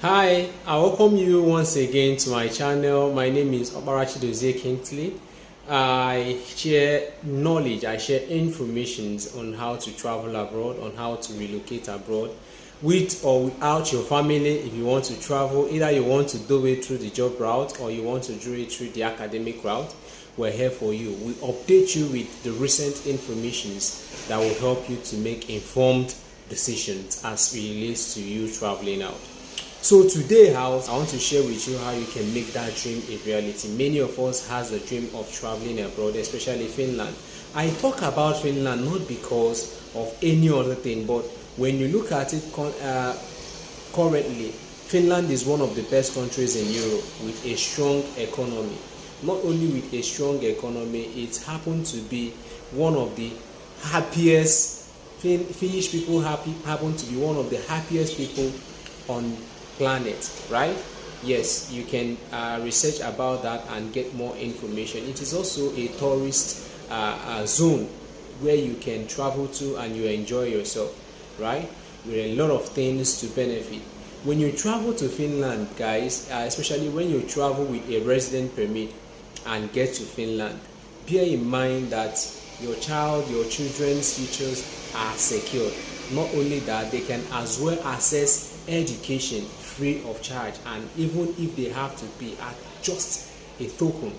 Hi, I welcome you once again to my channel. My name is Obarachidozie Kingsley. I share knowledge, I share information on how to travel abroad, on how to relocate abroad, with or without your family. If you want to travel, either you want to do it through the job route or you want to do it through the academic route, we're here for you. We update you with the recent information that will help you to make informed decisions as it relates to you traveling out. So today, I want to share with you how you can make that dream a reality. Many of us has the dream of traveling abroad, especially Finland. I talk about Finland not because of any other thing, but when you look at it currently, Finland is one of the best countries in Europe with a strong economy. Not only with a strong economy, it happened to be one of the happiest. Finnish people happen to be one of the happiest people on planet, right? Yes, you can research about that and get more information. It is also a tourist zone where you can travel to and you enjoy yourself, right? With a lot of things to benefit. When you travel to Finland, guys, especially when you travel with a resident permit and get to Finland, bear in mind that your children's futures are secured. Not only that, they can as well access education free of charge, and even if they have to pay at just a token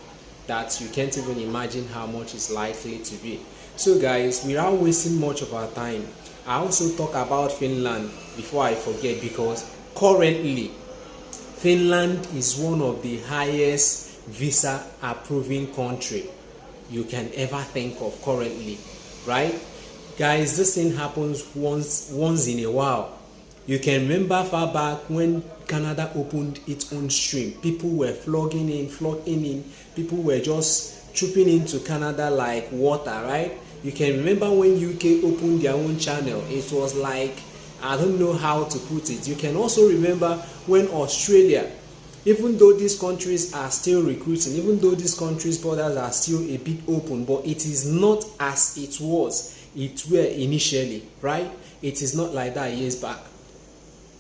that you can't even imagine how much it's likely to be. So guys, without wasting much of our time, I also talk about Finland before I forget, because currently Finland is one of the highest visa approving country you can ever think of currently, right? Guys, this thing happens once in a while. You can remember far back when Canada opened its own stream. People were flocking in. People were just trooping into Canada like water, right? You can remember when UK opened their own channel. It was like, I don't know how to put it. You can also remember when Australia, even though these countries are still recruiting, even though these countries' borders are still a bit open, but it is not as it were initially, right? It is not like that years back.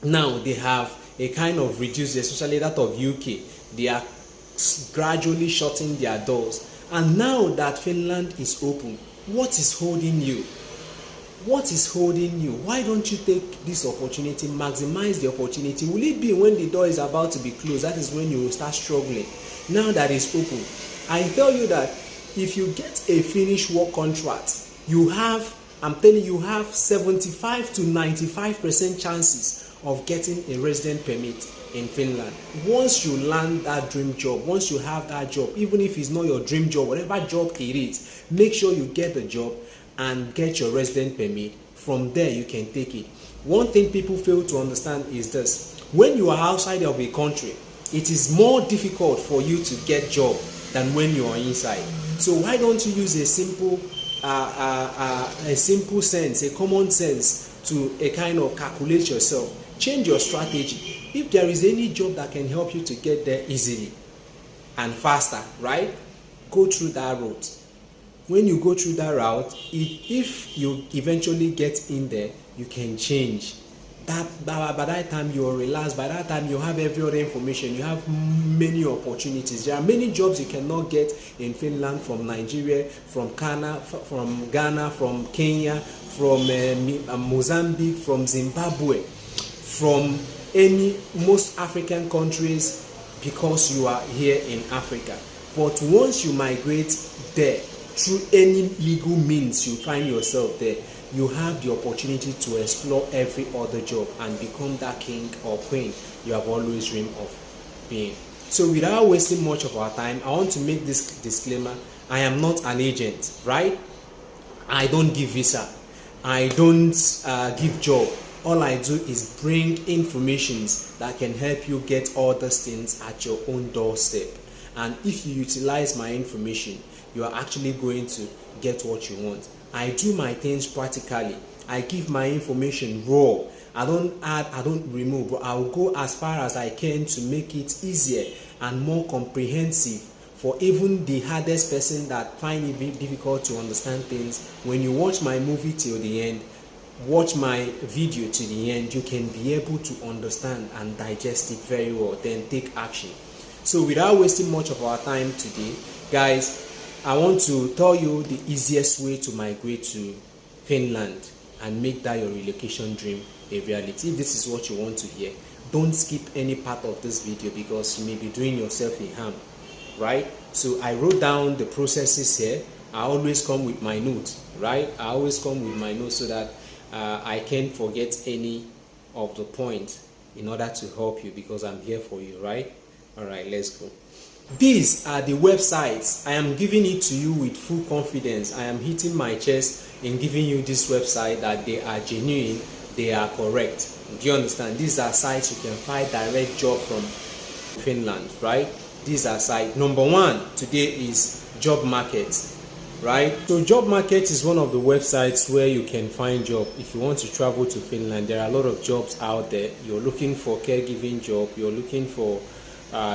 Now they have a kind of reduced, especially that of UK. They are gradually shutting their doors. And now that Finland is open, what is holding you? What is holding you? Why don't you take this opportunity, maximize the opportunity? Will it be when the door is about to be closed, that is when you will start struggling? Now that it's open, I tell you that if you get a Finnish work contract, I'm telling you, have 75 to 95% chances of getting a resident permit in Finland. Once you land that dream job, once you have that job, even if it's not your dream job, whatever job it is, make sure you get the job and get your resident permit. From there, you can take it. One thing people fail to understand is this: when you are outside of a country, it is more difficult for you to get job than when you are inside. So why don't you use a simple sense, a common sense, to a kind of calculate yourself? Change your strategy. If there is any job that can help you to get there easily and faster, right? Go through that route. When you go through that route, if you eventually get in there, you can change. By that time you're relaxed. By that time you have every other information. You have many opportunities. There are many jobs you cannot get in Finland, from Nigeria, from Ghana, from Kenya, from Mozambique, from Zimbabwe, from most African countries, because you are here in Africa. But once you migrate there, through any legal means you find yourself there, you have the opportunity to explore every other job and become that king or queen you have always dreamed of being. So without wasting much of our time, I want to make this disclaimer. I am not an agent, right? I don't give visa. I don't give job. All I do is bring informations that can help you get all those things at your own doorstep. And if you utilize my information, you are actually going to get what you want. I do my things practically. I give my information raw. I don't add, I don't remove, but I will go as far as I can to make it easier and more comprehensive for even the hardest person that find it difficult to understand things. When you watch my movie till the end, watch my video to the end, you can be able to understand and digest it very well, then take action. So without wasting much of our time today, guys, I want to tell you the easiest way to migrate to Finland and make that your relocation dream a reality. If this is what you want to hear, don't skip any part of this video because you may be doing yourself a harm, right? So I wrote down the processes here. I always come with my notes, right? I always come with my notes so that I can't forget any of the points in order to help you, because I'm here for you, right? All right, let's go. These are the websites. I am giving it to you with full confidence. I am hitting my chest in giving you this website that they are genuine, they are correct. Do you understand? These are sites you can find direct job from Finland, right? These are sites. Number one today is Job Market, right? So Job Market is one of the websites where you can find job. If you want to travel to Finland, there are a lot of jobs out there. You're looking for caregiving job, you're looking for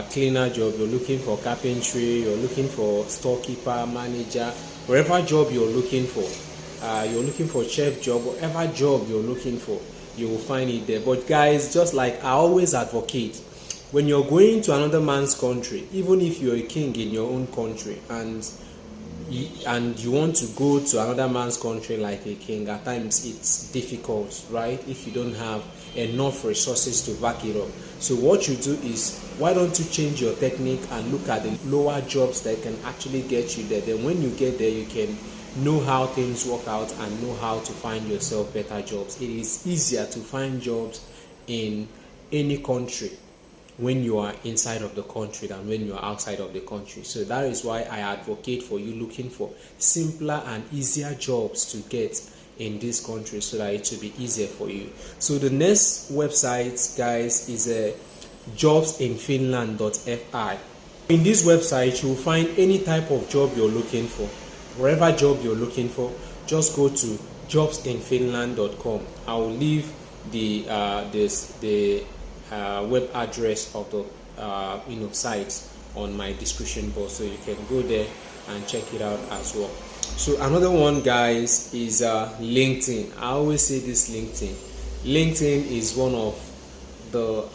cleaner job, you're looking for carpentry, you're looking for storekeeper, manager, wherever job you're looking for chef job, whatever job you're looking for, you will find it there. But guys, just like I always advocate, when you're going to another man's country, even if you're a king in your own country and you want to go to another man's country like a king, at times it's difficult, right? If you don't have enough resources to back it up. So what you do is, why don't you change your technique and look at the lower jobs that can actually get you there. Then when you get there, you can know how things work out and know how to find yourself better jobs. It is easier to find jobs in any country when you are inside of the country than when you are outside of the country. So that is why I advocate for you looking for simpler and easier jobs to get in this country so that it will be easier for you. So the next website, guys, is jobsinfinland.fi. In this website, you will find any type of job you're looking for. Wherever job you're looking for, just go to jobsinfinland.com. I will leave the web address of the site on my description box, so you can go there and check it out as well. So another one, guys, is LinkedIn. I always say this: LinkedIn is one of the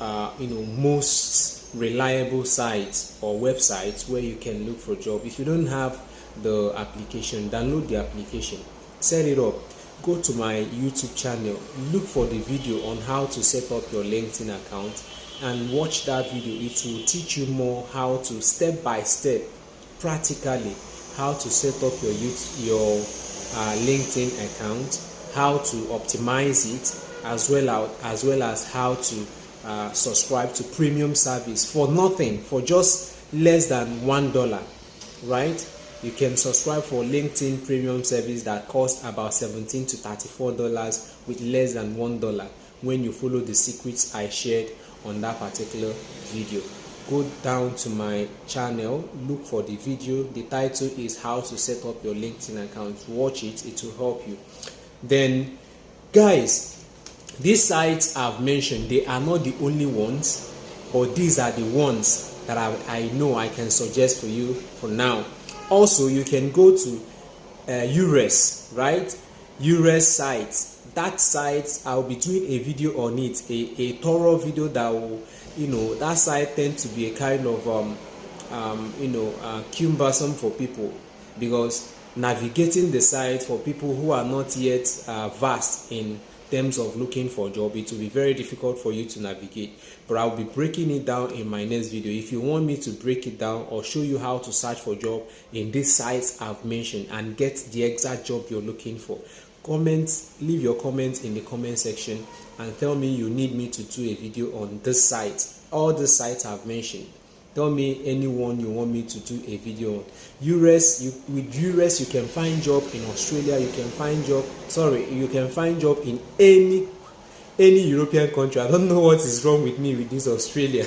most reliable sites or websites where you can look for job. If you don't have the application, download the application, set it up, go to my YouTube channel, look for the video on how to set up your LinkedIn account and watch that video. It will teach you more how to step by step, practically, how to set up your LinkedIn account, how to optimize it, as well as how to subscribe to premium service for nothing, for just less than $1, right? You can subscribe for LinkedIn premium service that costs about $17 to $34 with less than $1 when you follow the secrets I shared on that particular video. Go down to my channel, look for the video. The title is How to Set Up Your LinkedIn Account. Watch it, it will help you. Then, guys, these sites I've mentioned, they are not the only ones, but these are the ones that I know I can suggest for you for now. Also, you can go to URES, right? URES sites. That site, I'll be doing a video on it, a thorough video that will, that site tends to be a kind of, cumbersome for people, because navigating the site for people who are not yet vast in terms of looking for a job, it will be very difficult for you to navigate. But I'll be breaking it down in my next video. If you want me to break it down or show you how to search for job in these sites I've mentioned and get the exact job you're looking for, leave your comments in the comment section and tell me you need me to do a video on this site. All the sites I've mentioned, tell me anyone you want me to do a video on. With URES you can find job in Australia, you can find job in any European country. I don't know what is wrong with me with this Australia.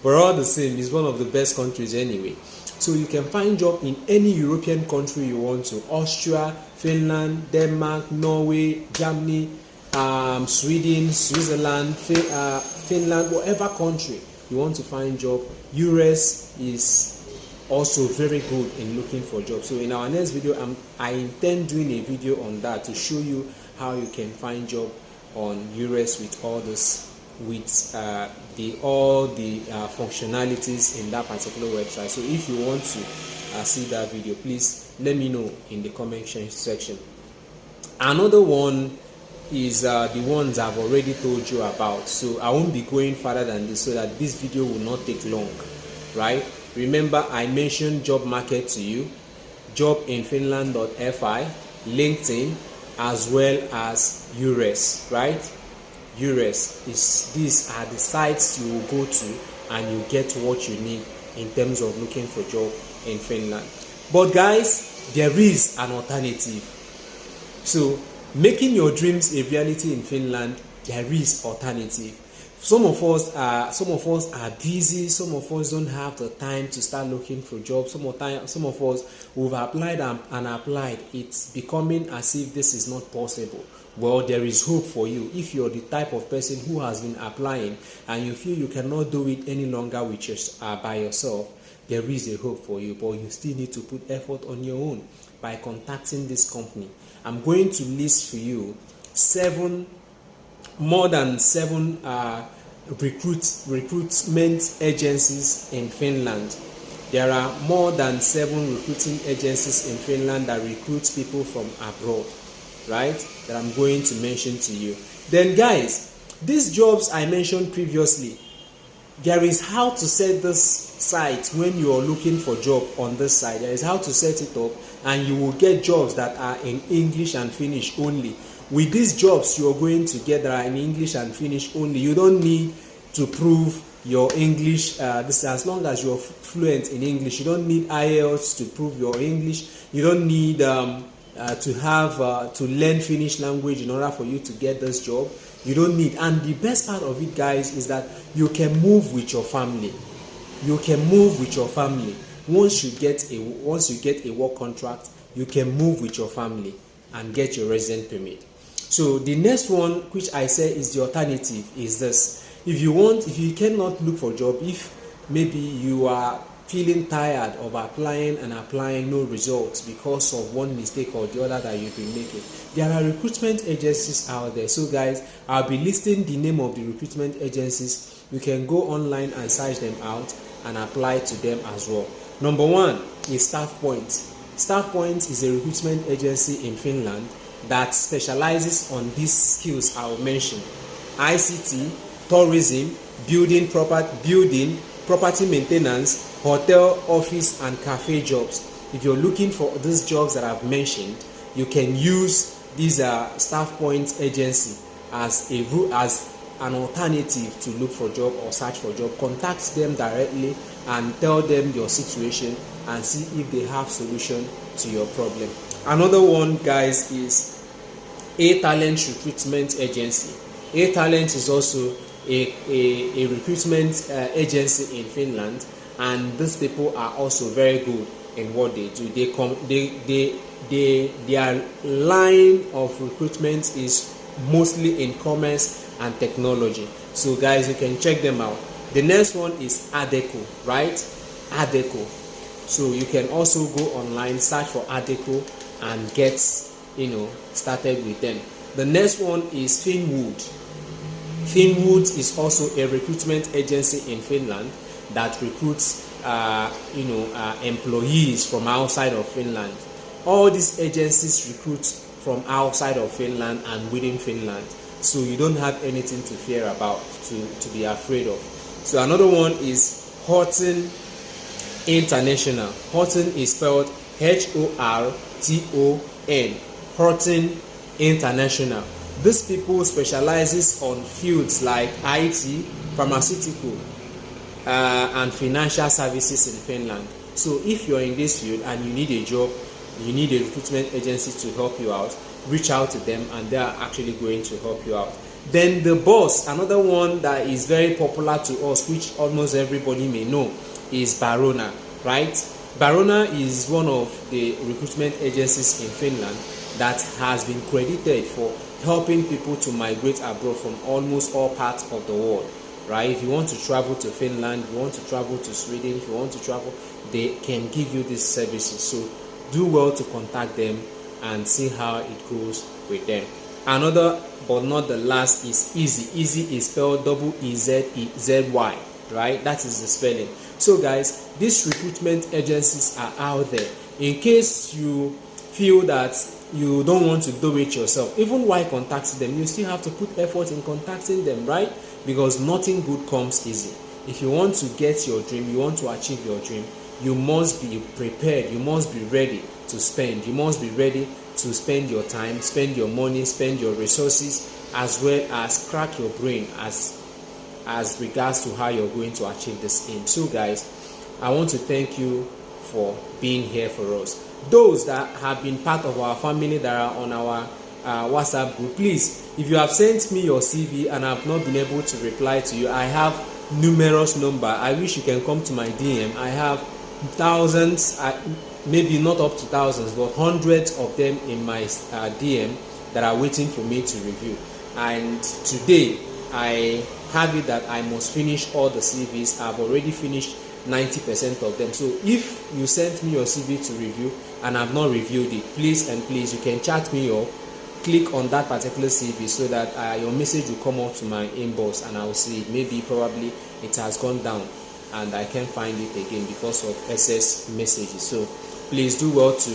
But all the same, it's one of the best countries anyway. So you can find job in any European country you want to. Austria, Finland, Denmark, Norway, Germany, Sweden, Switzerland, Finland, whatever country you want to find job. URES is also very good in looking for jobs. So in our next video, I intend doing a video on that to show you how you can find job on US with all this, with all the functionalities in that particular website. So if you want to see that video, please let me know in the comment section. Another one is the ones I've already told you about, so I won't be going further than this so that this video will not take long, right? Remember, I mentioned job market to you, jobinfinland.fi, LinkedIn, as well as URES, right? URES is, these are the sites you will go to and you get what you need in terms of looking for job in Finland. But guys, there is an alternative. So making your dreams a reality in Finland, there is alternative. Some of us are busy. Some of us don't have the time to start looking for jobs. Some of us who've applied and applied, it's becoming as if this is not possible. Well, there is hope for you. If you're the type of person who has been applying and you feel you cannot do it any longer by yourself, there is a hope for you, but you still need to put effort on your own by contacting this company. I'm going to list for you more than seven recruitment agencies in Finland. There are more than 7 recruiting agencies in Finland that recruit people from abroad, right? That I'm going to mention to you. Then guys, these jobs I mentioned previously, there is how to set this site when you are looking for job on this site. There is how to set it up, and you will get jobs that are in English and Finnish only. With these jobs you are going to get that are in English and Finnish only, you don't need to prove your English. As long as you're fluent in English, you don't need IELTS to prove your English. You don't need to learn Finnish language in order for you to get this job. You don't need. And the best part of it, guys, is that you can move with your family. You can move with your family. Once you get a work contract, you can move with your family and get your resident permit. So the next one, which I say is the alternative, is this. If you cannot look for a job, if maybe you are feeling tired of applying, no results because of one mistake or the other that you've been making, there are recruitment agencies out there. So guys, I'll be listing the name of the recruitment agencies. You can go online and search them out and apply to them as well. Number 1 is STAFFPOINT. STAFFPOINT is a recruitment agency in Finland that specializes on these skills I will mention: ICT, tourism, building, property maintenance, hotel, office, and cafe jobs. If you're looking for these jobs that I've mentioned, you can use this STAFFPOINT agency as an alternative to look for job or search for job. Contact them directly and tell them your situation and see if they have solution to your problem. Another one, guys, is A-Talent Recruitment Agency. A-Talent is also a recruitment agency in Finland, and these people are also very good in what they do. Their line of recruitment is mostly in commerce and technology. So guys, you can check them out. The next one is ADECCO, right? ADECCO. So you can also go online, search for ADECCO and get started with them. The next one is Finwood. Finwood is also a recruitment agency in Finland that recruits employees from outside of Finland. All these agencies recruit from outside of Finland and within Finland, so you don't have anything to fear about, to be afraid of. So another one is Horton International. Horton is spelled Horton. Horton International. These people specializes on fields like IT, pharmaceutical, and financial services in Finland. So if you're in this field and you need a job, you need a recruitment agency to help you out, reach out to them and they are actually going to help you out. Then the boss, another one that is very popular to us, which almost everybody may know, is Barona, right? Barona is one of the recruitment agencies in Finland that has been credited for helping people to migrate abroad from almost all parts of the world, right? If you want to travel to Finland, if you want to travel to Sweden, if you want to travel, they can give you these services. So do well to contact them and see how it goes with them. Another but not the last is easy. Easy is spelled EZEZY, right? That is the spelling. So guys, these recruitment agencies are out there. In case you feel that you don't want to do it yourself, even while contacting them, you still have to put effort in contacting them, right? Because nothing good comes easy. If you want to get your dream, you want to achieve your dream, you must be prepared, you must be ready to spend, you must be ready to spend your time, spend your money, spend your resources, as well as crack your brain as regards to how you're going to achieve this aim. So guys, I want to thank you for being here for us. Those that have been part of our family, that are on our WhatsApp group, please, if you have sent me your CV and I have not been able to reply to you, I have numerous number. I wish you can come to my DM. I have thousands, maybe not up to thousands, but hundreds of them in my DM that are waiting for me to review. And today I have it that I must finish all the CVs. I've already finished 90% of them. So if you sent me your CV to review and I've not reviewed it, please and please, you can chat me or click on that particular CV so that your message will come up to my inbox and I will see it. Maybe probably it has gone down and I can't find it again because of excess messages. So please do well to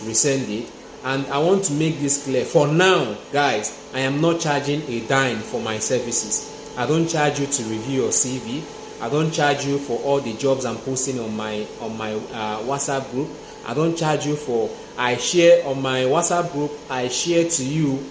resend it. And I want to make this clear. For now, guys, I am not charging a dime for my services. I don't charge you to review your CV. I don't charge you for all the jobs I'm posting on my WhatsApp group. I don't charge you for. I share on my WhatsApp group. I share to you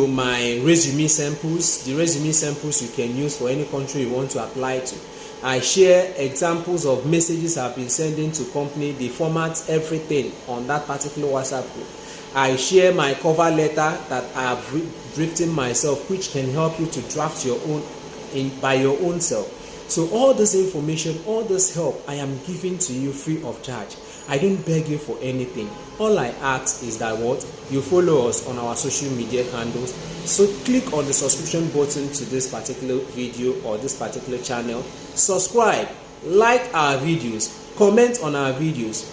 my resume samples. The resume samples you can use for any country you want to apply to. I share examples of messages I've been sending to company, the format, everything on that particular WhatsApp group. I share my cover letter that I have written myself, which can help you to draft your own by your own self. So all this information, all this help, I am giving to you free of charge. I don't beg you for anything. All I ask is that you follow us on our social media handles. So click on the subscription button to this particular video or this particular channel. Subscribe, like our videos, comment on our videos,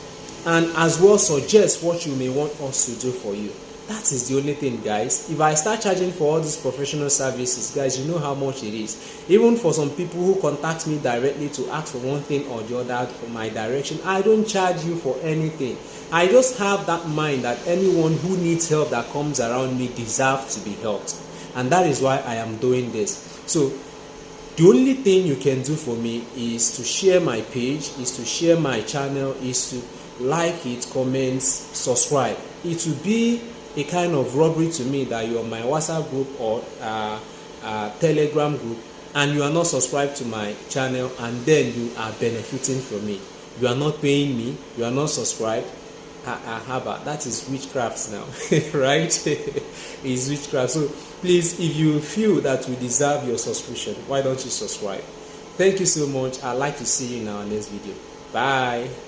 and as well suggest what you may want us to do for you. That is the only thing, guys. If I start charging for all these professional services, guys, you know how much it is. Even for some people who contact me directly to ask for one thing or the other for my direction, I don't charge you for anything. I just have that mind that anyone who needs help that comes around me deserves to be helped. And that is why I am doing this. So the only thing you can do for me is to share my page, is to share my channel, is to like it, comment, subscribe. It will be a kind of robbery to me that you're on my WhatsApp group or Telegram group and you are not subscribed to my channel, and then you are benefiting from it. You are not paying me, you are not subscribed. That is witchcraft now, right? It's witchcraft. So please, if you feel that we deserve your subscription, why don't you subscribe? Thank you so much. I'd like to see you in our next video. Bye.